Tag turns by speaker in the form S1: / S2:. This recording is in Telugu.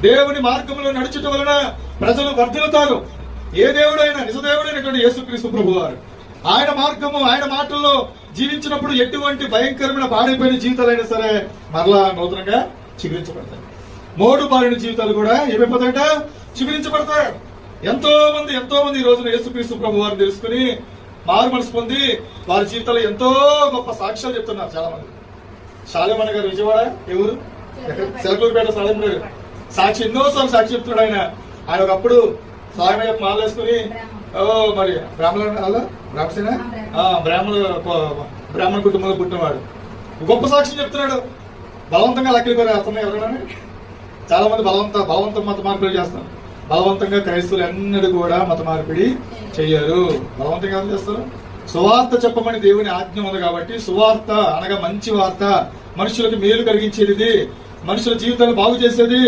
S1: దేవుని మార్గంలో నడుచటం వలన ప్రజలు వర్ధిల్లుతారు. ఏ దేవుడైనా నిజదేవుడైనటువంటి యేసుక్రీస్తు ప్రభువారు ఆయన మార్గము ఆయన మాటల్లో జీవించినప్పుడు ఎటువంటి భయంకరమైన పాడైపోయిన జీవితాలైనా సరే మరలా నూతనంగా చిగురించబడతాయి. మోడు బారిన జీవితాలు కూడా ఏమైపోతాయట, చిగురించబడతాయి. ఎంతో మంది ఈ రోజున యేసుక్రీస్తు ప్రభువారిని తెలుసుకుని మారు మనసు పొంది వారి జీవితంలో ఎంతో గొప్ప సాక్ష్యాలు చెప్తున్నారు. చాలా మంది. సాలెమన్న గారు విజయవాడ ఎవరు చిలకలూరుపేట సాలెమన్న గారు సాక్షి ఎన్నోసార్లు సాక్షి చెప్తున్నాడు. ఆయన ఒకప్పుడు సాగమయ్య మాలు వేసుకుని మరి బ్రాహ్మణ కుటుంబంలో పుట్టినవాడు గొప్ప సాక్ష్యం చెప్తున్నాడు. బలవంతంగా లెక్కలు వేస్తున్నాయి ఎవరైనా. చాలా మంది బలవంతం మత మార్పిడి చేస్తారు. బలవంతంగా క్రైస్తవులు ఎన్నడూ కూడా మత మార్పిడి చెయ్యరు. బలవంతంగా ఏం చేస్తారు? సువార్త చెప్పమని దేవుని ఆజ్ఞ ఉంది కాబట్టి, సువార్త అనగా మంచి వార్త, మనుషులకు మేలు కలిగించేది, మనుషుల జీవితాన్ని బాగు చేసేది,